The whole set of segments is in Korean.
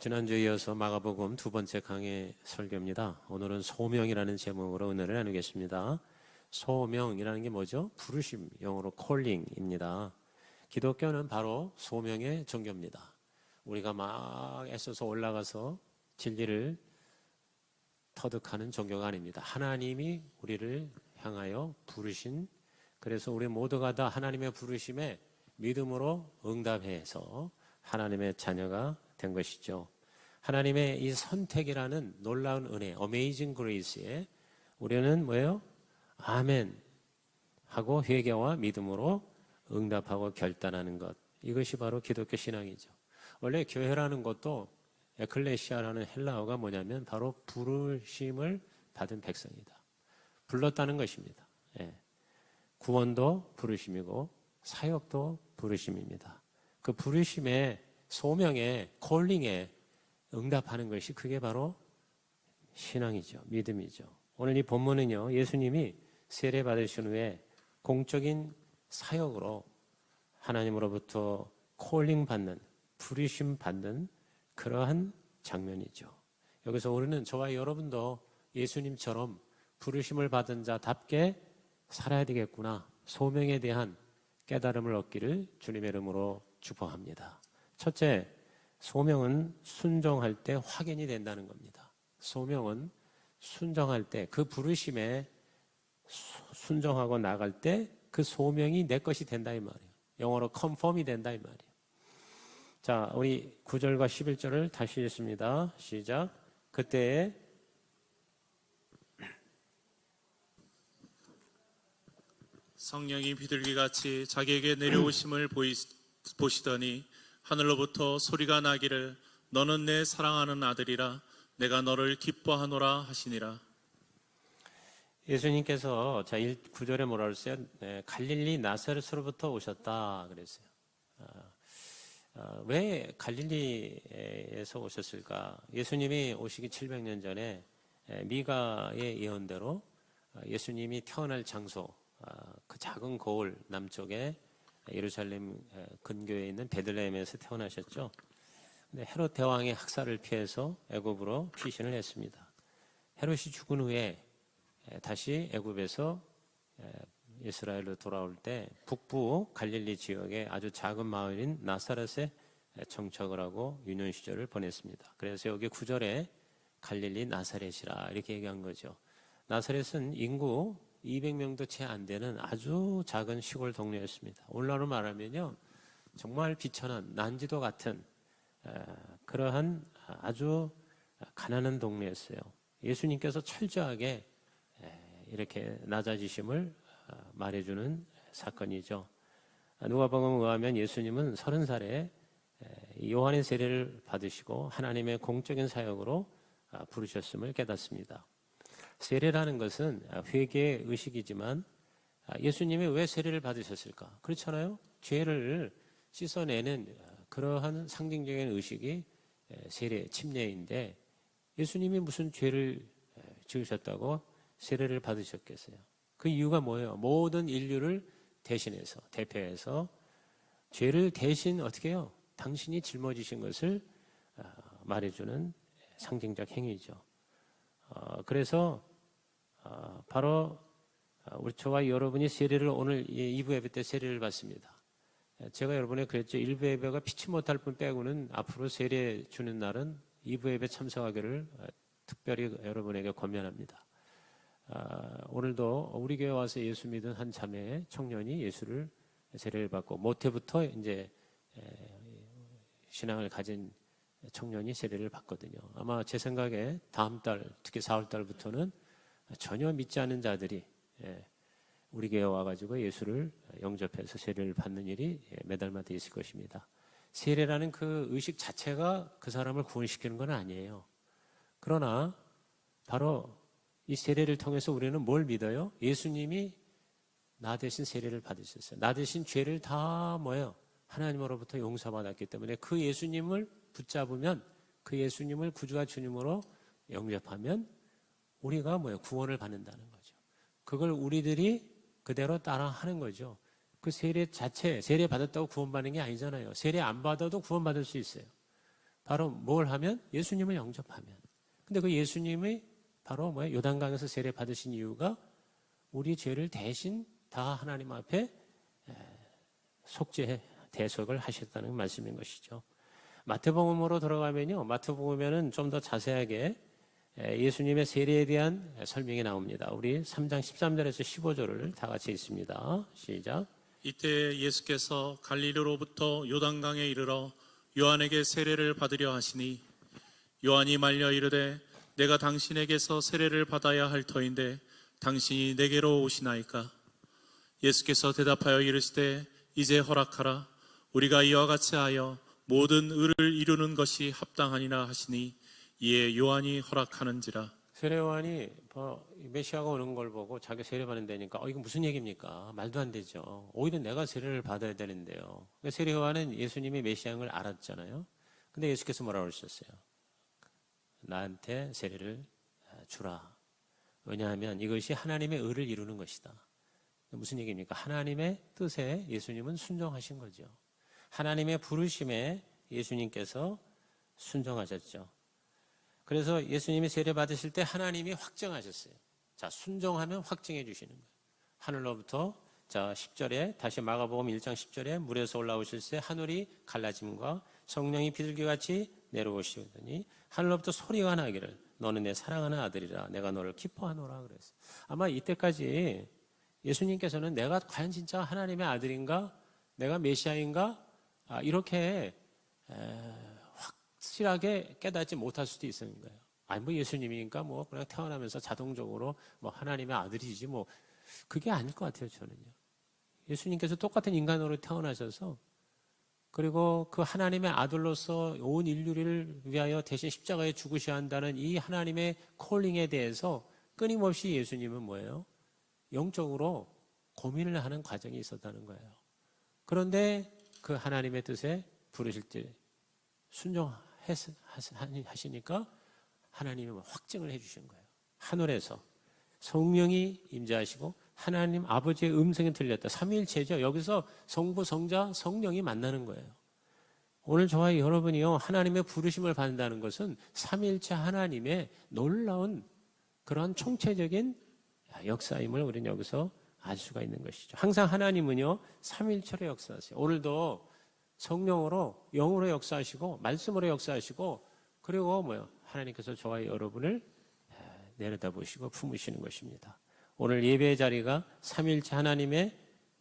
지난주에 이어서 마가복음 두 번째 강의 설교입니다. 오늘은 소명이라는 제목으로 은혜를 나누겠습니다. 소명이라는 게 뭐죠? 부르심, 영어로 calling입니다. 기독교는 바로 소명의 종교입니다. 우리가 막 애써서 올라가서 진리를 터득하는 종교가 아닙니다. 하나님이 우리를 향하여 부르신, 그래서 우리 모두가 다 하나님의 부르심에 믿음으로 응답해서 하나님의 자녀가 된 것이죠. 하나님의 이 선택이라는 놀라운 은혜, Amazing Grace에 우리는 뭐예요? 아멘 하고 회개와 믿음으로 응답하고 결단하는 것, 이것이 바로 기독교 신앙이죠. 원래 교회라는 것도 에클레시아라는 헬라어가 뭐냐면 바로 부르심을 받은 백성이다. 불렀다는 것입니다. 구원도 부르심이고 사역도 부르심입니다. 그 부르심의 소명에, 콜링에 응답하는 것이 그게 바로 신앙이죠. 믿음이죠. 오늘 이 본문은요, 예수님이 세례 받으신 후에 공적인 사역으로 하나님으로부터 콜링 받는, 부르심 받는 그러한 장면이죠. 여기서 우리는 저와 여러분도 예수님처럼 부르심을 받은 자답게 살아야 되겠구나, 소명에 대한 깨달음을 얻기를 주님의 이름으로 축복합니다. 첫째, 소명은 순종할 때 확인이 된다는 겁니다. 소명은 순종할 때, 그 부르심에 순종하고 나갈 때 그 소명이 내 것이 된다 이 말이에요. 영어로 conform이 된다 이 말이에요. 자, 우리 9절과 11절을 다시 읽습니다. 시작. 그때에 성령이 비둘기같이 자기에게 내려오심을 보시더니 하늘로부터 소리가 나기를 너는 내 사랑하는 아들이라 내가 너를 기뻐하노라 하시니라. 예수님께서 9절에 뭐라 그랬어요? 갈릴리 나사렛으로부터 오셨다 그랬어요. 왜 갈릴리에서 오셨을까? 예수님이 오시기 700년 전에 미가의 예언대로 예수님이 태어날 장소, 그 작은 고을 남쪽에 예루살렘 근교에 있는 베들레헴에서 태어나셨죠. 근데 헤롯 대왕의 학살을 피해서 애굽으로 피신을 했습니다. 헤롯이 죽은 후에 다시 애굽에서 이스라엘로 돌아올 때 북부 갈릴리 지역의 아주 작은 마을인 나사렛에 정착을 하고 유년 시절을 보냈습니다. 그래서 여기 9절에 갈릴리 나사렛이라 이렇게 얘기한 거죠. 나사렛은 인구 200명도 채 안 되는 아주 작은 시골 동네였습니다. 오늘날로 말하면요, 정말 비천한 난지도 같은 그러한 아주 가난한 동네였어요. 예수님께서 철저하게 이렇게 낮아지심을 말해주는 사건이죠. 누가복음에 의하면 예수님은 30살에 요한의 세례를 받으시고 하나님의 공적인 사역으로 부르셨음을 깨닫습니다. 세례라는 것은 회개의 의식이지만 예수님이 왜 세례를 받으셨을까? 그렇잖아요. 죄를 씻어내는 그러한 상징적인 의식이 세례, 침례인데 예수님이 무슨 죄를 지으셨다고 세례를 받으셨겠어요? 그 이유가 뭐예요? 모든 인류를 대신해서, 대표해서 죄를 대신 어떻게 해요? 당신이 짊어지신 것을 말해주는 상징적 행위죠. 그래서 바로 우리 저와 여러분이 세례를 오늘 2부 예배 때 세례를 받습니다. 제가 여러분에 그랬죠. 1부 예배가 피치 못할 분 빼고는 앞으로 세례 주는 날은 2부 예배 참석하기를 특별히 여러분에게 권면합니다. 오늘도 우리 교회 와서 예수 믿은 한 자매 청년이 예수를 세례를 받고 모태부터 이제 신앙을 가진 청년이 세례를 받거든요. 아마 제 생각에 다음 달, 특히 4월 달부터는 전혀 믿지 않는 자들이 우리 교회 와가지고 예수를 영접해서 세례를 받는 일이 매달마다 있을 것입니다. 세례라는 그 의식 자체가 그 사람을 구원시키는 건 아니에요. 그러나 바로 이 세례를 통해서 우리는 뭘 믿어요? 예수님이 나 대신 세례를 받으셨어요. 나 대신 죄를 다 뭐예요? 하나님으로부터 용서받았기 때문에 그 예수님을 붙잡으면, 그 예수님을 구주와 주님으로 영접하면 우리가 뭐예요? 구원을 받는다는 거죠. 그걸 우리들이 그대로 따라 하는 거죠. 그 세례 자체, 세례 받았다고 구원받는 게 아니잖아요. 세례 안 받아도 구원받을 수 있어요. 바로 뭘 하면? 예수님을 영접하면. 근데 그 예수님이 바로 뭐예요? 요단강에서 세례 받으신 이유가 우리 죄를 대신 다 하나님 앞에 속죄 대속을 하셨다는 말씀인 것이죠. 마태복음으로 들어가면요, 마태복음에는 좀 더 자세하게 예수님의 세례에 대한 설명이 나옵니다. 우리 3장 13절에서 15절을 다 같이 읽습니다. 시작. 이때 예수께서 갈릴리로부터 요단강에 이르러 요한에게 세례를 받으려 하시니 요한이 말려 이르되 내가 당신에게서 세례를 받아야 할 터인데 당신이 내게로 오시나이까? 예수께서 대답하여 이르시되 이제 허락하라. 우리가 이와 같이 하여 모든 의를 이루는 것이 합당하니라 하시니 이에 요한이 허락하는지라. 세례 요한이 메시아가 오는 걸 보고 자기 세례 받는다니까 이거 무슨 얘기입니까? 말도 안 되죠. 오히려 내가 세례를 받아야 되는데요. 세례 요한은 예수님이 메시아인 걸 알았잖아요. 근데 예수께서 뭐라고 하셨어요? 나한테 세례를 주라. 왜냐하면 이것이 하나님의 의를 이루는 것이다. 무슨 얘기입니까? 하나님의 뜻에 예수님은 순종하신 거죠. 하나님의 부르심에 예수님께서 순종하셨죠. 그래서 예수님이 세례 받으실 때 하나님이 확정하셨어요. 자, 순종하면 확정해 주시는 거예요. 하늘로부터 자 10절에 다시 마가복음 1장 10절에 물에서 올라오실 때 하늘이 갈라짐과 성령이 비둘기같이 내려오시더니 하늘로부터 소리가 나기를 너는 내 사랑하는 아들이라 내가 너를 기뻐하노라 그랬어요. 아마 이때까지 예수님께서는 내가 과연 진짜 하나님의 아들인가? 내가 메시아인가? 이렇게 확실하게 깨닫지 못할 수도 있는 거예요. 아니 뭐 예수님이니까 뭐 그냥 태어나면서 자동적으로 뭐 하나님의 아들이지 뭐 그게 아닐 것 같아요. 저는요. 예수님께서 똑같은 인간으로 태어나셔서 그리고 그 하나님의 아들로서 온 인류를 위하여 대신 십자가에 죽으셔야 한다는 이 하나님의 콜링에 대해서 끊임없이 예수님은 뭐예요? 영적으로 고민을 하는 과정이 있었다는 거예요. 그런데 그 하나님의 뜻에 부르실 때 순종하시니까 하나님이 확증을 해주신 거예요. 하늘에서 성령이 임재하시고 하나님 아버지의 음성이 들렸다. 삼위일체죠. 여기서 성부, 성자, 성령이 만나는 거예요. 오늘 저와 여러분이요 하나님의 부르심을 받는다는 것은 삼위일체 하나님의 놀라운 그런 총체적인 역사임을 우리는 여기서 알 수가 있는 것이죠. 항상 하나님은요 삼위일체로 역사하세요. 오늘도 성령으로 영으로 역사하시고 말씀으로 역사하시고 그리고 하나님께서 저와 여러분을 내려다보시고 품으시는 것입니다. 오늘 예배의 자리가 삼위일체 하나님의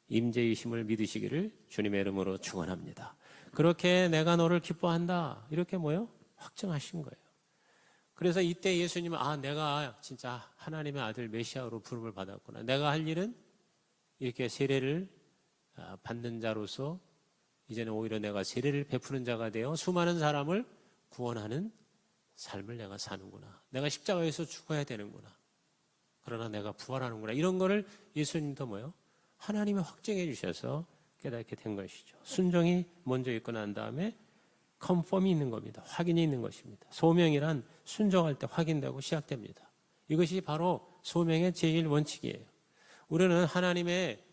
임재이심을 믿으시기를 주님의 이름으로 축원합니다. 그렇게 내가 너를 기뻐한다 이렇게 확정하신 거예요. 그래서 이때 예수님은 내가 진짜 하나님의 아들 메시아로 부름을 받았구나. 내가 할 일은 이렇게 세례를 받는 자로서 이제는 오히려 내가 세례를 베푸는 자가 되어 수많은 사람을 구원하는 삶을 내가 사는구나. 내가 십자가에서 죽어야 되는구나. 그러나 내가 부활하는구나. 이런 거를 예수님도 하나님이 확정해 주셔서 깨닫게 된 것이죠. 순종이 먼저 있고 난 다음에 컨펌이 있는 겁니다. 확인이 있는 것입니다. 소명이란 순종할 때 확인되고 시작됩니다. 이것이 바로 소명의 제일 원칙이에요. 우리는 하나님의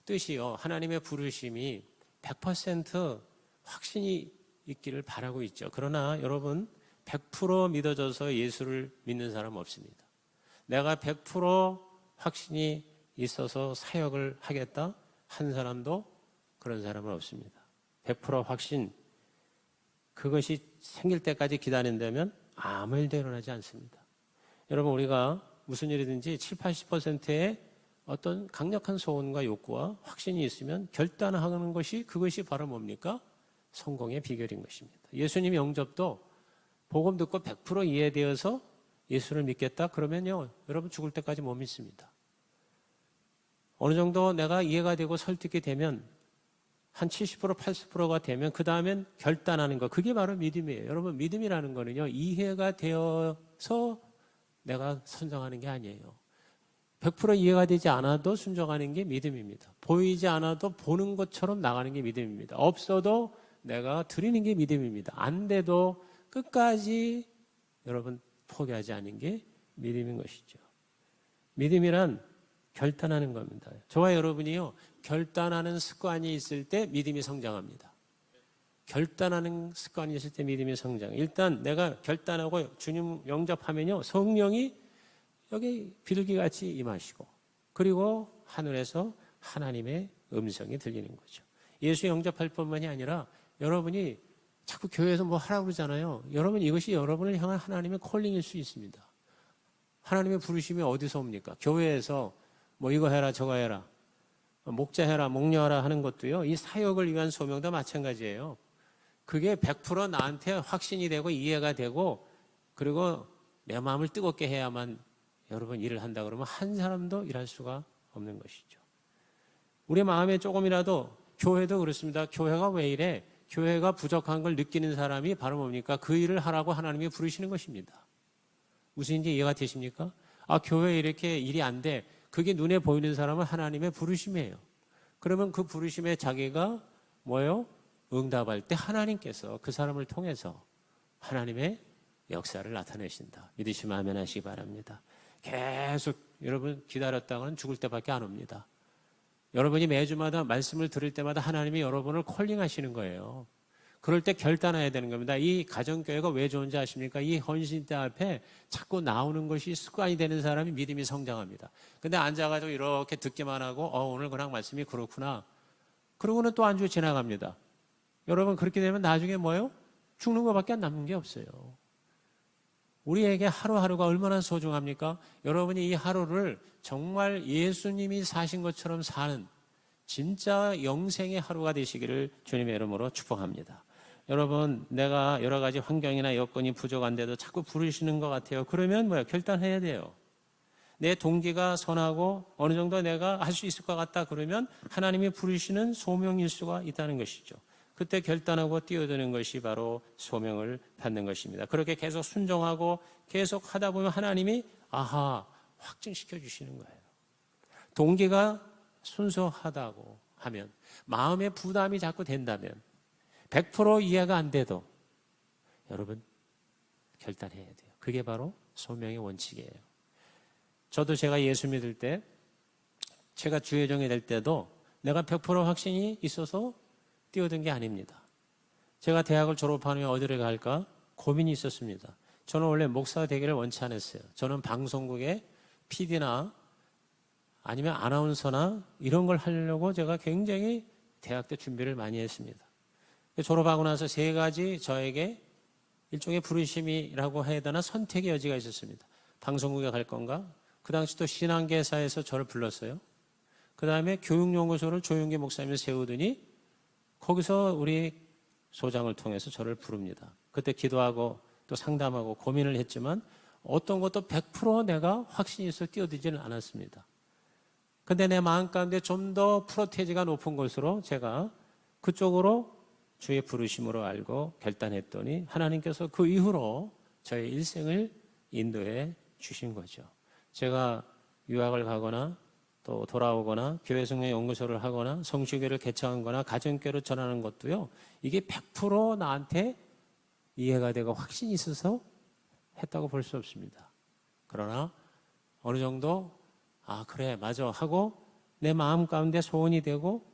뜻이요, 하나님의 부르심이 100% 확신이 있기를 바라고 있죠. 그러나 여러분 100% 믿어져서 예수를 믿는 사람 없습니다. 내가 100% 확신이 있어서 사역을 하겠다 한 사람도 그런 사람은 없습니다. 100% 확신 그것이 생길 때까지 기다린다면 아무 일도 일어나지 않습니다. 여러분 우리가 무슨 일이든지 70-80%의 어떤 강력한 소원과 욕구와 확신이 있으면 결단하는 것이 그것이 바로 뭡니까? 성공의 비결인 것입니다. 예수님 영접도 복음 듣고 100% 이해되어서 예수를 믿겠다 그러면요 여러분 죽을 때까지 못 믿습니다. 어느 정도 내가 이해가 되고 설득이 되면 한 70% 80%가 되면 그 다음엔 결단하는 것 그게 바로 믿음이에요. 여러분 믿음이라는 거는요 이해가 되어서 내가 선정하는 게 아니에요. 100% 이해가 되지 않아도 순종하는 게 믿음입니다. 보이지 않아도 보는 것처럼 나가는 게 믿음입니다. 없어도 내가 드리는 게 믿음입니다. 안 돼도 끝까지 여러분 포기하지 않는 게 믿음인 것이죠. 믿음이란 결단하는 겁니다. 저와 여러분이요 결단하는 습관이 있을 때 믿음이 성장합니다. 결단하는 습관이 있을 때 믿음이 성장. 일단 내가 결단하고 주님 영접하면요, 성령이 여기 비둘기같이 임하시고, 그리고 하늘에서 하나님의 음성이 들리는 거죠. 예수 영접할 뿐만이 아니라 여러분이 자꾸 교회에서 뭐 하라고 그러잖아요. 여러분, 이것이 여러분을 향한 하나님의 콜링일 수 있습니다. 하나님의 부르심이 어디서 옵니까? 교회에서 뭐 이거 해라 저거 해라, 목자해라 목녀하라 하는 것도요, 이 사역을 위한 소명도 마찬가지예요. 그게 100% 나한테 확신이 되고 이해가 되고, 그리고 내 마음을 뜨겁게 해야만 여러분 일을 한다 그러면 한 사람도 일할 수가 없는 것이죠. 우리 마음에 조금이라도, 교회도 그렇습니다. 교회가 왜 이래? 교회가 부족한 걸 느끼는 사람이 바로 뭡니까? 그 일을 하라고 하나님이 부르시는 것입니다. 무슨 인지 이해가 되십니까? 아, 교회에 이렇게 일이 안 돼. 그게 눈에 보이는 사람은 하나님의 부르심이에요. 그러면 그 부르심에 자기가 뭐예요? 응답할 때 하나님께서 그 사람을 통해서 하나님의 역사를 나타내신다. 믿으시면 아멘 하시기 바랍니다. 계속 여러분 기다렸다가는 죽을 때밖에 안 옵니다. 여러분이 매주마다 말씀을 들을 때마다 하나님이 여러분을 콜링하시는 거예요. 그럴 때 결단해야 되는 겁니다. 이 가정교회가 왜 좋은지 아십니까? 이 헌신대 앞에 자꾸 나오는 것이 습관이 되는 사람이 믿음이 성장합니다. 근데 앉아가지고 이렇게 듣기만 하고 오늘 그냥 말씀이 그렇구나, 그러고는 또 안 주고 지나갑니다. 여러분, 그렇게 되면 나중에 뭐예요? 죽는 것밖에 남는 게 없어요. 우리에게 하루하루가 얼마나 소중합니까? 여러분이 이 하루를 정말 예수님이 사신 것처럼 사는 진짜 영생의 하루가 되시기를 주님의 이름으로 축복합니다. 여러분, 내가 여러 가지 환경이나 여건이 부족한데도 자꾸 부르시는 것 같아요. 그러면 뭐야? 결단해야 돼요. 내 동기가 선하고 어느 정도 내가 할 수 있을 것 같다 그러면 하나님이 부르시는 소명일 수가 있다는 것이죠. 그때 결단하고 뛰어드는 것이 바로 소명을 받는 것입니다. 그렇게 계속 순종하고 계속 하다 보면 하나님이 확증시켜 주시는 거예요. 동기가 순수하다고 하면, 마음의 부담이 자꾸 된다면, 100% 이해가 안 돼도 여러분 결단해야 돼요. 그게 바로 소명의 원칙이에요. 저도 제가 예수 믿을 때, 제가 주예종이 될 때도 내가 100% 확신이 있어서 뛰어든 게 아닙니다. 제가 대학을 졸업하면 어디를 갈까 고민이 있었습니다. 저는 원래 목사 되기를 원치 않았어요. 저는 방송국에 PD나 아니면 아나운서나 이런 걸 하려고 제가 굉장히 대학 때 준비를 많이 했습니다. 졸업하고 나서 3가지 저에게 일종의 부르심이라고 해야 되나 선택의 여지가 있었습니다. 방송국에 갈 건가? 그 당시 또 신앙계사에서 저를 불렀어요. 그 다음에 교육연구소를 조용기 목사님을 세우더니 거기서 우리 소장을 통해서 저를 부릅니다. 그때 기도하고 또 상담하고 고민을 했지만 어떤 것도 100% 내가 확신이 있어 뛰어들지는 않았습니다. 근데 내 마음 가운데 좀 더 프로테이지가 높은 것으로 제가 그쪽으로 주의 부르심으로 알고 결단했더니 하나님께서 그 이후로 저의 일생을 인도해 주신 거죠. 제가 유학을 가거나 또 돌아오거나 교회 성령 연구소를 하거나 성취교회를 개척하거나 가정교회를 전하는 것도요, 이게 100% 나한테 이해가 되고 확신이 있어서 했다고 볼 수 없습니다. 그러나 어느 정도 그래 맞아 하고 내 마음 가운데 소원이 되고,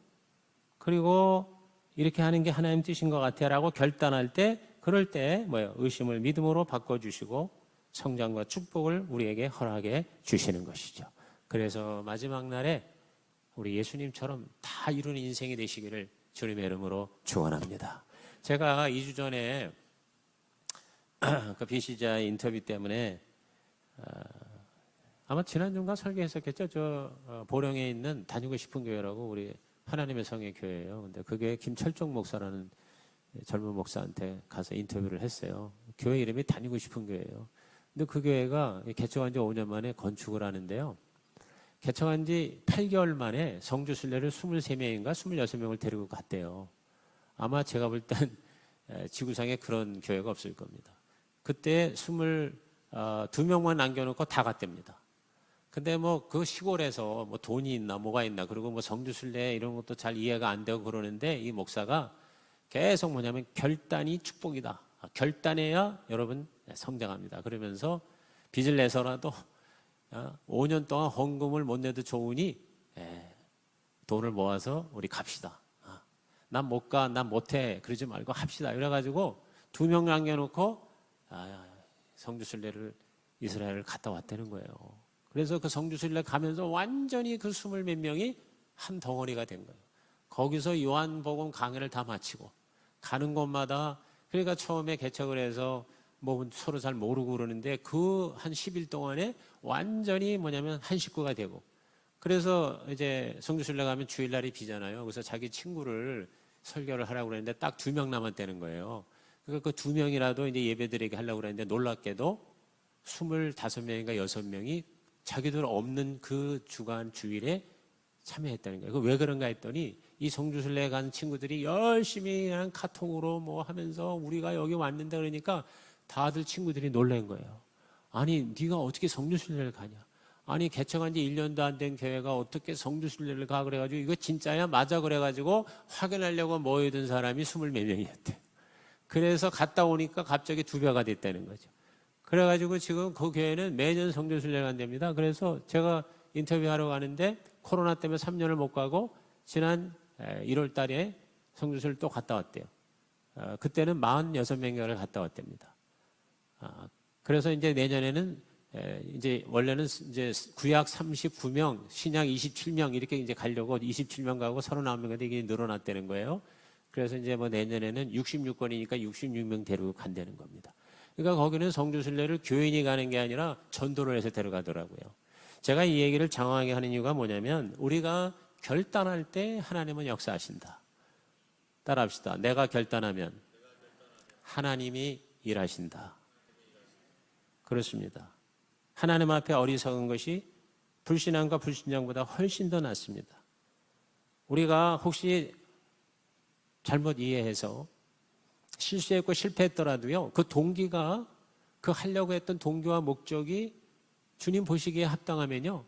그리고 이렇게 하는 게 하나님 뜻인 것 같아 라고 결단할 때, 그럴 때 의심을 믿음으로 바꿔주시고 성장과 축복을 우리에게 허락해 주시는 것이죠. 그래서 마지막 날에 우리 예수님처럼 다 이루는 인생이 되시기를 주님의 이름으로 축원합니다. 제가 2주 전에 그 비시자 인터뷰 때문에 아마 지난주인가 설교했었겠죠. 저 보령에 있는 다니고 싶은 교회라고 우리 하나님의 성의 교회예요. 근데 그게 김철종 목사라는 젊은 목사한테 가서 인터뷰를 했어요. 교회 이름이 다니고 싶은 교회예요. 근데 그 교회가 개척한 지 5년 만에 건축을 하는데요. 개척한 지 8개월 만에 성주 순례를 23명인가 26명을 데리고 갔대요. 아마 제가 볼 땐 지구상에 그런 교회가 없을 겁니다. 그때 22명만 남겨놓고 다 갔답니다. 근데 그 시골에서 돈이 있나 뭐가 있나, 그리고 성주 순례 이런 것도 잘 이해가 안 되고 그러는데, 이 목사가 계속 뭐냐면 결단이 축복이다. 결단해야 여러분 성장합니다. 그러면서 빚을 내서라도 5년 동안 헌금을 못 내도 좋으니 돈을 모아서 우리 갑시다. 난 못 가, 난 못해. 그러지 말고 합시다. 이래가지고 2명 남겨놓고 성지순례를 이스라엘을 갔다 왔다는 거예요. 그래서 그 성지순례 가면서 완전히 그 20 몇 명이 한 덩어리가 된 거예요. 거기서 요한복음 강해를 다 마치고 가는 곳마다 그러니까 처음에 개척을 해서 뭐 서로 잘 모르고 그러는데 그 한 10일 동안에 완전히 뭐냐면 한 식구가 되고 그래서 이제 성지순례 가면 주일날이 비잖아요. 그래서 자기 친구를 설교를 하라고 그랬는데 딱 2명 남았다는 거예요. 그러니까 그 2명이라도 이제 예배드리게 하려고 그랬는데 놀랍게도 25명인가 6명이 자기들 없는 그 주간 주일에 참여했다는 거예요. 왜 그런가 했더니 이 성지순례 간 친구들이 열심히 그냥 카톡으로 뭐 하면서 우리가 여기 왔는데 그러니까 다들 친구들이 놀란 거예요. 아니 네가 어떻게 성지순례를 가냐? 아니 개척한 지 1년도 안 된 교회가 어떻게 성지순례를 가? 그래가지고 이거 진짜야? 맞아? 그래가지고 확인하려고 모여든 사람이 20 몇 명이었대. 그래서 갔다 오니까 갑자기 2배가 됐다는 거죠. 그래가지고 지금 그 교회는 매년 성지순례를 간답니다. 그래서 제가 인터뷰하러 가는데 코로나 때문에 3년을 못 가고 지난 1월 달에 성지순례를 또 갔다 왔대요. 그때는 46명을 갔다 왔답니다. 그래서 이제 내년에는 이제 원래는 이제 구약 39명, 신약 27명 이렇게 이제 가려고 27명 가고 39명인데 이게 늘어났다는 거예요. 그래서 이제 뭐 내년에는 66건이니까 66명 데리고 간다는 겁니다. 그러니까 거기는 성지순례를 교인이 가는 게 아니라 전도를 해서 데려가더라고요. 제가 이 얘기를 장황하게 하는 이유가 뭐냐면 우리가 결단할 때 하나님은 역사하신다. 따라합시다. 내가 결단하면 하나님이 일하신다. 그렇습니다. 하나님 앞에 어리석은 것이 불신앙과 불신앙보다 훨씬 더 낫습니다. 우리가 혹시 잘못 이해해서 실수했고 실패했더라도요, 그 동기가 그 하려고 했던 동기와 목적이 주님 보시기에 합당하면요,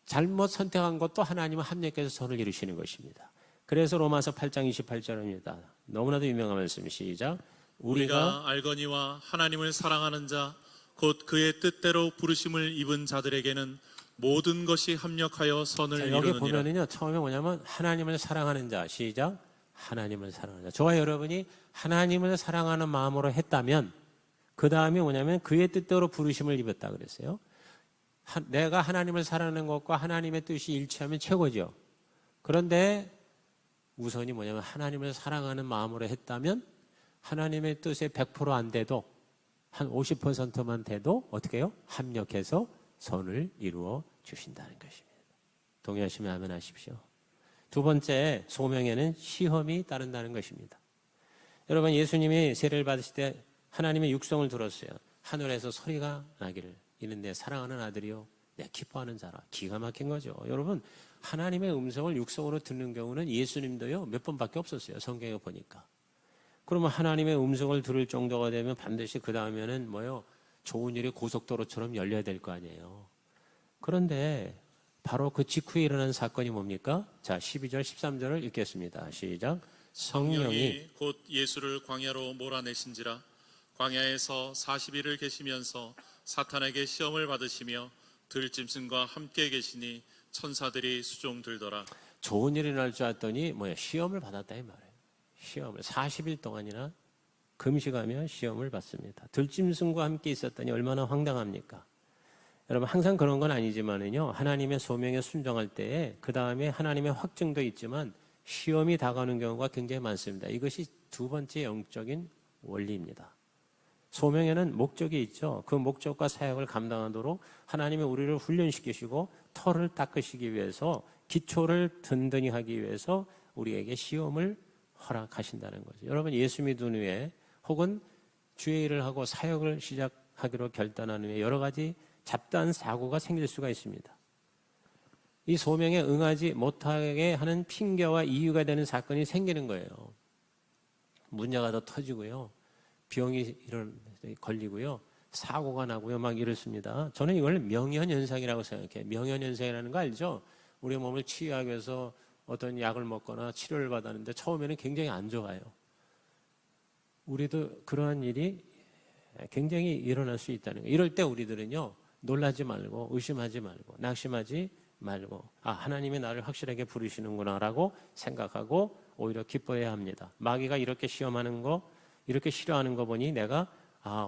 잘못 선택한 것도 하나님은 합력해서 선을 이루시는 것입니다. 그래서 로마서 8장 28절입니다. 너무나도 유명한 말씀. 시작. 우리가 알거니와 하나님을 사랑하는 자 곧 그의 뜻대로 부르심을 입은 자들에게는 모든 것이 합력하여 선을 여기 이루느니라. 보면은요, 처음에 뭐냐면 하나님을 사랑하는 자. 시작. 하나님을 사랑하는 자. 저와 여러분이 하나님을 사랑하는 마음으로 했다면 그 다음이 뭐냐면 그의 뜻대로 부르심을 입었다 그랬어요. 내가 하나님을 사랑하는 것과 하나님의 뜻이 일치하면 최고죠. 그런데 우선이 뭐냐면 하나님을 사랑하는 마음으로 했다면 하나님의 뜻에 100% 안 돼도 한 50%만 돼도 어떻게 해요? 합력해서 선을 이루어 주신다는 것입니다. 동의하시면 아멘 하십시오. 두 번째, 소명에는 시험이 따른다는 것입니다. 여러분, 예수님이 세례를 받으실 때 하나님의 육성을 들었어요. 하늘에서 소리가 나기를 이는 내 사랑하는 아들이요 내 기뻐하는 자라. 기가 막힌 거죠. 여러분, 하나님의 음성을 육성으로 듣는 경우는 예수님도요 몇 번밖에 없었어요. 성경에 보니까. 그러면 하나님의 음성을 들을 정도가 되면 반드시 그 다음에는 뭐요? 좋은 일이 고속도로처럼 열려야 될 거 아니에요. 그런데 바로 그 직후에 일어난 사건이 뭡니까? 자, 12절 13절을 읽겠습니다. 시작. 성령이 곧 예수를 광야로 몰아내신지라. 광야에서 40일을 계시면서 사탄에게 시험을 받으시며 들짐승과 함께 계시니 천사들이 수종 들더라. 좋은 일이 날 줄 알았더니 시험을 받았다 이 말이에요. 시험을 40일 동안이나 금식하며 시험을 받습니다. 들짐승과 함께 있었더니 얼마나 황당합니까? 여러분, 항상 그런 건 아니지만은요, 하나님의 소명에 순종할 때에 그 다음에 하나님의 확증도 있지만 시험이 다가오는 경우가 굉장히 많습니다. 이것이 두 번째 영적인 원리입니다. 소명에는 목적이 있죠. 그 목적과 사역을 감당하도록 하나님이 우리를 훈련시키시고 털을 닦으시기 위해서, 기초를 든든히 하기 위해서 우리에게 시험을 허락하신다는 거죠. 여러분, 예수 믿은 후에 혹은 주의 일을 하고 사역을 시작하기로 결단한 후에 여러 가지 잡다한 사고가 생길 수가 있습니다. 이 소명에 응하지 못하게 하는 핑계와 이유가 되는 사건이 생기는 거예요. 문제가 더 터지고요. 병이 걸리고요. 사고가 나고요. 막 이렇습니다. 저는 이걸 명현현상이라고 생각해요. 명현현상이라는 거 알죠? 우리 몸을 치유하기 위해서 어떤 약을 먹거나 치료를 받았는데 처음에는 굉장히 안 좋아요. 우리도 그러한 일이 굉장히 일어날 수 있다는 거예요. 이럴 때 우리들은요, 놀라지 말고 의심하지 말고 낙심하지 말고 하나님이 나를 확실하게 부르시는구나라고 생각하고 오히려 기뻐해야 합니다. 마귀가 이렇게 시험하는 거, 이렇게 싫어하는 거 보니 내가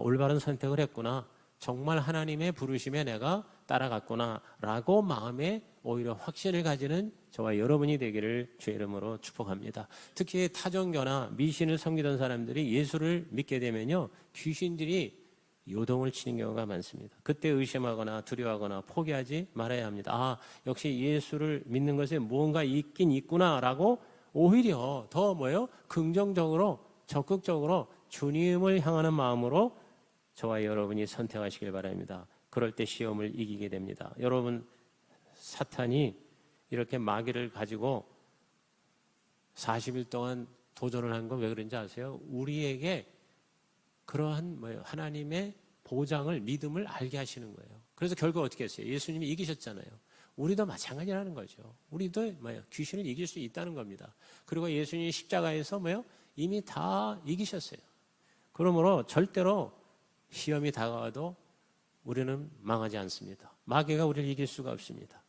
올바른 선택을 했구나. 정말 하나님의 부르심에 내가 따라갔구나라고 마음에 오히려 확신을 가지는 저와 여러분이 되기를 주의 이름으로 축복합니다. 특히 타종교나 미신을 섬기던 사람들이 예수를 믿게 되면요, 귀신들이 요동을 치는 경우가 많습니다. 그때 의심하거나 두려워하거나 포기하지 말아야 합니다. 역시 예수를 믿는 것에 무언가 있긴 있구나라고 오히려 더 긍정적으로 적극적으로 주님을 향하는 마음으로 저와 여러분이 선택하시길 바랍니다. 그럴 때 시험을 이기게 됩니다. 여러분, 사탄이 이렇게 마귀를 가지고 40일 동안 도전을 한 건 왜 그런지 아세요? 우리에게 그러한 하나님의 보장을, 믿음을 알게 하시는 거예요. 그래서 결국 어떻게 했어요? 예수님이 이기셨잖아요. 우리도 마찬가지라는 거죠. 우리도 귀신을 이길 수 있다는 겁니다. 그리고 예수님이 십자가에서 이미 다 이기셨어요. 그러므로 절대로 시험이 다가와도 우리는 망하지 않습니다. 마귀가 우리를 이길 수가 없습니다.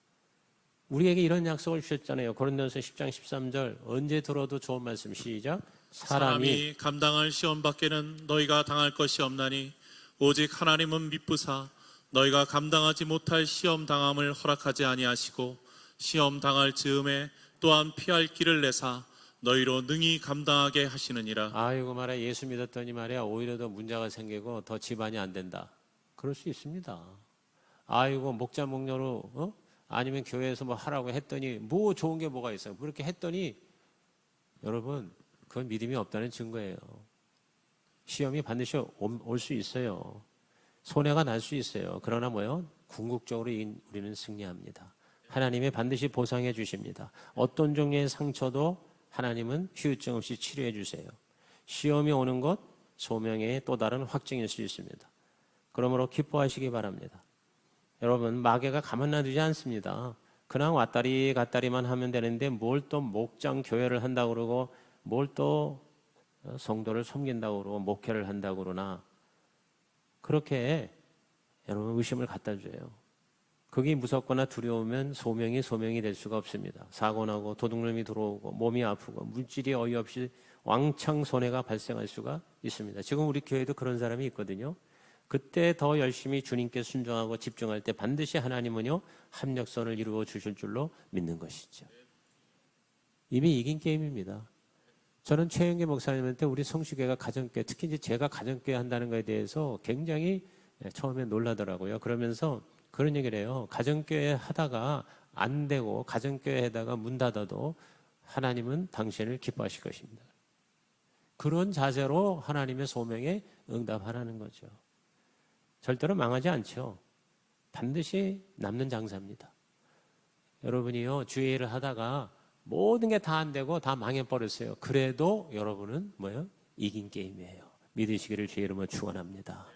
우리에게 이런 약속을 주셨잖아요. 고린도서 10장 13절, 언제 들어도 좋은 말씀, 시작. 사람이 감당할 시험 밖에는 너희가 당할 것이 없나니 오직 하나님은 미쁘사 너희가 감당하지 못할 시험 당함을 허락하지 아니하시고 시험 당할 즈음에 또한 피할 길을 내사 너희로 능히 감당하게 하시느니라. 아이고 말이야, 예수 믿었더니 말이야 오히려 더 문제가 생기고 더 집안이 안 된다. 그럴 수 있습니다. 아이고 목자 목녀로 아니면 교회에서 하라고 했더니 좋은 게 뭐가 있어요. 그렇게 했더니 여러분, 그건 믿음이 없다는 증거예요. 시험이 반드시 올 수 있어요. 손해가 날 수 있어요. 그러나 궁극적으로 우리는 승리합니다. 하나님이 반드시 보상해 주십니다. 어떤 종류의 상처도 하나님은 후유증 없이 치료해 주세요. 시험이 오는 것, 소명의 또 다른 확증일 수 있습니다. 그러므로 기뻐하시기 바랍니다. 여러분, 마귀가 가만 놔두지 않습니다. 그냥 왔다리 갔다리만 하면 되는데 뭘 또 목장 교회를 한다고 그러고 뭘 또 성도를 섬긴다고 그러고 목회를 한다고 그러나 그렇게 여러분 의심을 갖다 줘요. 그게 무섭거나 두려우면 소명이 될 수가 없습니다. 사고 나고 도둑놈이 들어오고 몸이 아프고 물질이 어이없이 왕창 손해가 발생할 수가 있습니다. 지금 우리 교회도 그런 사람이 있거든요. 그때 더 열심히 주님께 순종하고 집중할 때 반드시 하나님은요 합력선을 이루어 주실 줄로 믿는 것이죠. 이미 이긴 게임입니다. 저는 최영계 목사님한테 우리 성수교회가 가정교회, 특히 이제 제가 가정교회 한다는 것에 대해서 굉장히 처음에 놀라더라고요. 그러면서 그런 얘기를 해요. 가정교회 하다가 안 되고 가정교회 하다가 문 닫아도 하나님은 당신을 기뻐하실 것입니다. 그런 자세로 하나님의 소명에 응답하라는 거죠. 절대로 망하지 않죠. 반드시 남는 장사입니다. 여러분이요 주의 일을 하다가 모든 게 다 안 되고 다 망해버렸어요. 그래도 여러분은 이긴 게임이에요. 믿으시기를 주의 이름으로 축원합니다.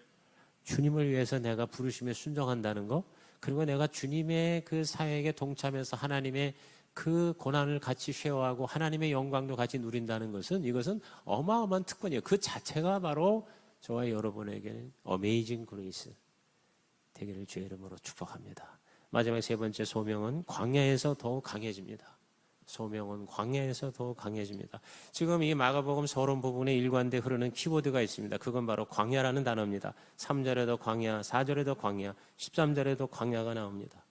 주님을 위해서 내가 부르심에 순종한다는 거, 그리고 내가 주님의 그 사역에 동참해서 하나님의 그 고난을 같이 쉐어하고 하나님의 영광도 같이 누린다는 것은 이것은 어마어마한 특권이에요. 그 자체가 바로 저와 여러분에게는 어메이징 그레이스 되기를 주의 이름으로 축복합니다. 마지막 세 번째 소명은 광야에서 더욱 강해집니다. 소명은 광야에서 더욱 강해집니다. 지금 이 마가복음 서론 부분에 일관되게 흐르는 키워드가 있습니다. 그건 바로 광야라는 단어입니다. 3절에도 광야, 4절에도 광야, 13절에도 광야가 나옵니다.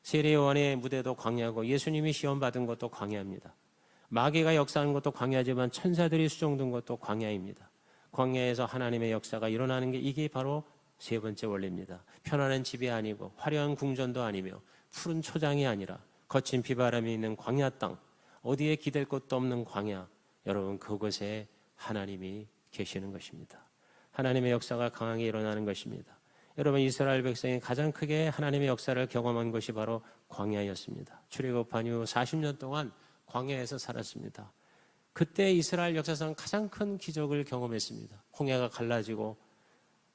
세례 요한의 무대도 광야고 예수님이 시험 받은 것도 광야입니다. 마귀가 역사하는 것도 광야지만 천사들이 수종든 것도 광야입니다. 광야에서 하나님의 역사가 일어나는 게 이게 바로 세 번째 원리입니다. 편안한 집이 아니고 화려한 궁전도 아니며 푸른 초장이 아니라 거친 비바람이 있는 광야 땅, 어디에 기댈 곳도 없는 광야, 여러분 그곳에 하나님이 계시는 것입니다. 하나님의 역사가 강하게 일어나는 것입니다. 여러분 이스라엘 백성이 가장 크게 하나님의 역사를 경험한 것이 바로 광야였습니다. 출애굽한 후 40년 동안 광야에서 살았습니다. 그때 이스라엘 역사상 가장 큰 기적을 경험했습니다. 홍해가 갈라지고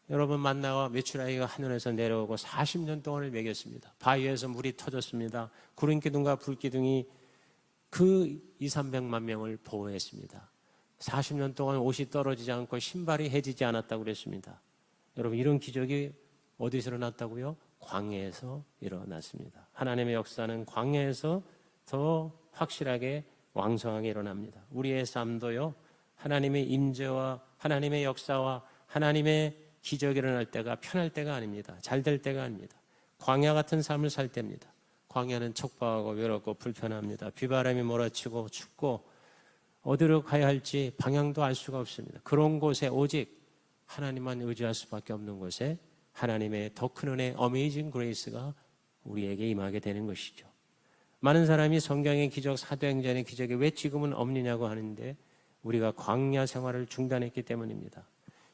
여러분 만나와 메추라기가 하늘에서 내려오고 40년 동안을 먹였습니다. 바위에서 물이 터졌습니다. 구름 기둥과 불 기둥이 그 2,300만 명을 보호했습니다. 40년 동안 옷이 떨어지지 않고 신발이 해지지 않았다고 그랬습니다. 여러분 이런 기적이 어디서 일어났다고요? 광야에서 일어났습니다. 하나님의 역사는 광야에서 더 확실하게 왕성하게 일어납니다. 우리의 삶도요, 하나님의 임재와 하나님의 역사와 하나님의 기적이 일어날 때가 편할 때가 아닙니다. 잘 될 때가 아닙니다. 광야 같은 삶을 살 때입니다. 광야는 척박하고 외롭고 불편합니다. 비바람이 몰아치고 춥고 어디로 가야 할지 방향도 알 수가 없습니다. 그런 곳에 오직 하나님만 의지할 수밖에 없는 곳에 하나님의 더 큰 은혜, 어메이징 그레이스가 우리에게 임하게 되는 것이죠. 많은 사람이 성경의 기적, 사도행전의 기적이 왜 지금은 없느냐고 하는데 우리가 광야 생활을 중단했기 때문입니다.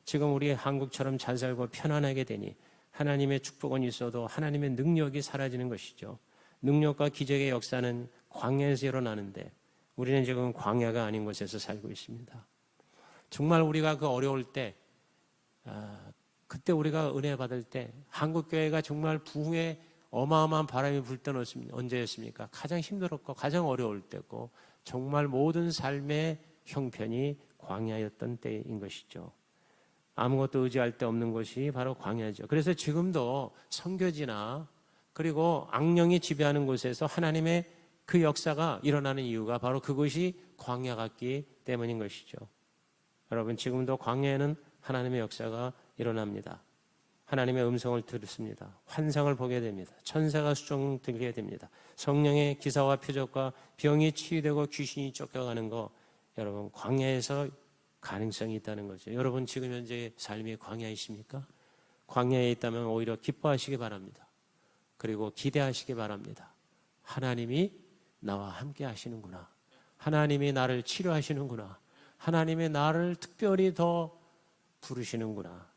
지금 우리 한국처럼 잘 살고 편안하게 되니 하나님의 축복은 있어도 하나님의 능력이 사라지는 것이죠. 능력과 기적의 역사는 광야에서 일어나는데 우리는 지금 광야가 아닌 곳에서 살고 있습니다. 정말 우리가 그 어려울 때, 그때 우리가 은혜 받을 때 한국교회가 정말 부흥에 어마어마한 바람이 불 때는 언제였습니까? 가장 힘들었고 가장 어려울 때고 정말 모든 삶의 형편이 광야였던 때인 것이죠. 아무것도 의지할 데 없는 것이 바로 광야죠. 그래서 지금도 선교지나 그리고 악령이 지배하는 곳에서 하나님의 그 역사가 일어나는 이유가 바로 그것이 광야 같기 때문인 것이죠. 여러분, 지금도 광야에는 하나님의 역사가 일어납니다. 하나님의 음성을 들었습니다. 환상을 보게 됩니다. 천사가 수종 들게 됩니다. 성령의 기사와 표적과 병이 치유되고 귀신이 쫓겨가는 거, 여러분, 광야에서 가능성이 있다는 거죠. 여러분, 지금 현재 삶이 광야이십니까? 광야에 있다면 오히려 기뻐하시기 바랍니다. 그리고 기대하시기 바랍니다. 하나님이 나와 함께 하시는구나. 하나님이 나를 치료하시는구나. 하나님이 나를 특별히 더 부르시는구나.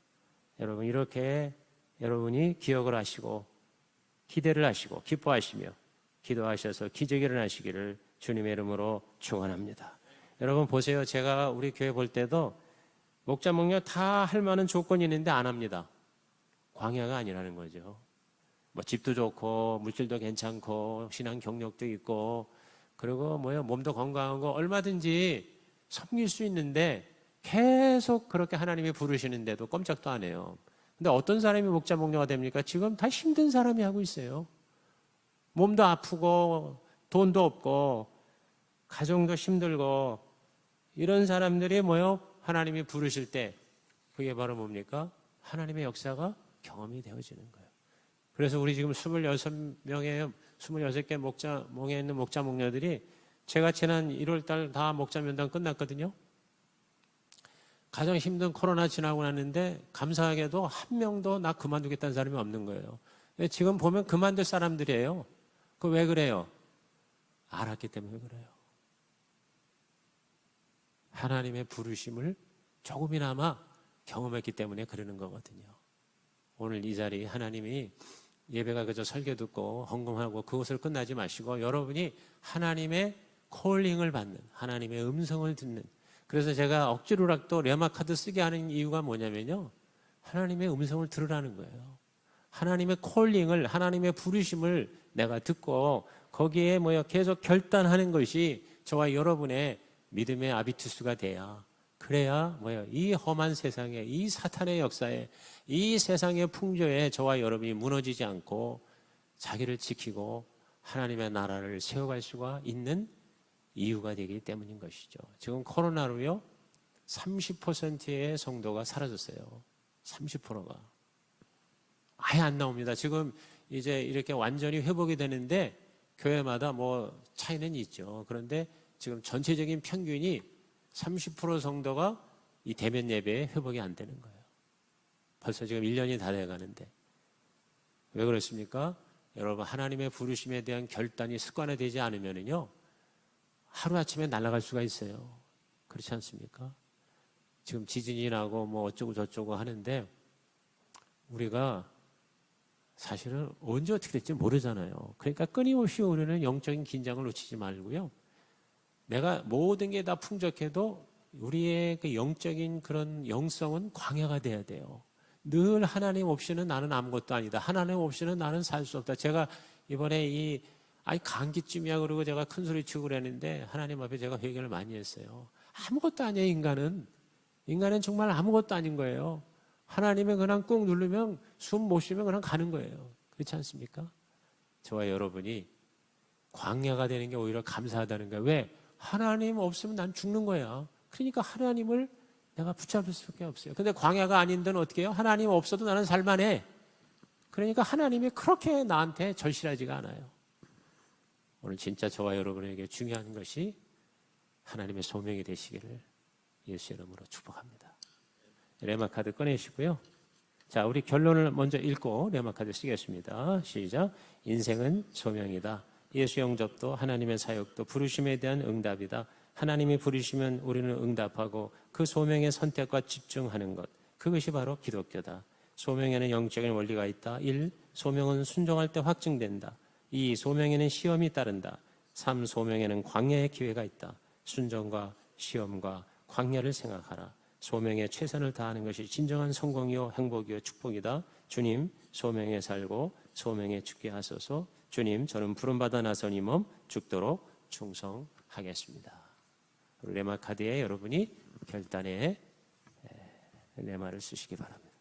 여러분, 이렇게 여러분이 기억을 하시고 기대를 하시고 기뻐하시며 기도하셔서 기적이 일어나시기를 주님의 이름으로 축원합니다. 여러분 보세요. 제가 우리 교회 볼 때도 목자 목녀 다 할 만한 조건이 있는데 안 합니다. 광야가 아니라는 거죠. 뭐 집도 좋고 물질도 괜찮고 신앙 경력도 있고 그리고 몸도 건강하고 얼마든지 섬길 수 있는데 계속 그렇게 하나님이 부르시는데도 꼼짝도 안 해요. 근데 어떤 사람이 목자 목녀가 됩니까? 지금 다 힘든 사람이 하고 있어요. 몸도 아프고 돈도 없고 가정도 힘들고 이런 사람들이 하나님이 부르실 때 그게 바로 뭡니까? 하나님의 역사가 경험이 되어지는 거예요. 그래서 우리 지금 26개 목에 있는 목자 목녀들이 제가 지난 1월 달 다 목자 면담 끝났거든요. 가장 힘든 코로나 지나고 났는데 감사하게도 한 명도 나 그만두겠다는 사람이 없는 거예요. 지금 보면 그만둘 사람들이에요. 그 왜 그래요? 알았기 때문에 그래요. 하나님의 부르심을 조금이나마 경험했기 때문에 그러는 거거든요. 오늘 이 자리 하나님이 예배가 그저 설교 듣고 헌금하고 그것을 끝나지 마시고 여러분이 하나님의 콜링을 받는 하나님의 음성을 듣는 그래서 제가 억지로라도 레마카드 쓰게 하는 이유가 뭐냐면요. 하나님의 음성을 들으라는 거예요. 하나님의 콜링을 하나님의 부르심을 내가 듣고 거기에 계속 결단하는 것이 저와 여러분의 믿음의 아비투스가 돼야 그래야 이 험한 세상에 이 사탄의 역사에 이 세상의 풍조에 저와 여러분이 무너지지 않고 자기를 지키고 하나님의 나라를 세워갈 수가 있는 이유가 되기 때문인 것이죠. 지금 코로나로요 30%의 성도가 사라졌어요. 30%가 아예 안 나옵니다. 지금 이제 이렇게 완전히 회복이 되는데 교회마다 차이는 있죠. 그런데 지금 전체적인 평균이 30% 성도가 이 대면 예배에 회복이 안 되는 거예요. 벌써 지금 1년이 다 돼가는데 왜 그렇습니까? 여러분 하나님의 부르심에 대한 결단이 습관화되지 않으면요 하루아침에 날아갈 수가 있어요. 그렇지 않습니까? 지금 지진이 나고 어쩌고 저쩌고 하는데 우리가 사실은 언제 어떻게 될지 모르잖아요. 그러니까 끊임없이 우리는 영적인 긴장을 놓치지 말고요. 내가 모든 게 다 풍족해도 우리의 그 영적인 그런 영성은 광야가 돼야 돼요. 늘 하나님 없이는 나는 아무것도 아니다. 하나님 없이는 나는 살 수 없다. 제가 이번에 감기쯤이야 그러고 제가 큰 소리 치고 그랬는데 하나님 앞에 제가 회개를 많이 했어요. 아무것도 아니에요. 인간은 정말 아무것도 아닌 거예요. 하나님이 그냥 꾹 누르면 숨 못 쉬면 그냥 가는 거예요. 그렇지 않습니까? 저와 여러분이 광야가 되는 게 오히려 감사하다는 거예요. 왜? 하나님 없으면 난 죽는 거야. 그러니까 하나님을 내가 붙잡을 수밖에 없어요. 근데 광야가 아닌 데는 어떻게 해요? 하나님 없어도 나는 살만해. 그러니까 하나님이 그렇게 나한테 절실하지가 않아요. 오늘 진짜 저와 여러분에게 중요한 것이 하나님의 소명이 되시기를 예수 이름으로 축복합니다. 레마카드 꺼내시고요. 자, 우리 결론을 먼저 읽고 레마카드 쓰겠습니다. 시작. 인생은 소명이다. 예수 영접도 하나님의 사역도 부르심에 대한 응답이다. 하나님이 부르시면 우리는 응답하고 그 소명의 선택과 집중하는 것, 그것이 바로 기독교다. 소명에는 영적인 원리가 있다. 1. 소명은 순종할 때 확증된다. 2. 소명에는 시험이 따른다. 3. 소명에는 광야의 기회가 있다. 순종과 시험과 광야를 생각하라. 소명에 최선을 다하는 것이 진정한 성공이요 행복이요 축복이다. 주님, 소명에 살고 소명에 죽게 하소서. 주님, 저는 부름받아 나선 이 몸 죽도록 충성하겠습니다. 레마 카드에 여러분이 결단에 레마를 쓰시기 바랍니다.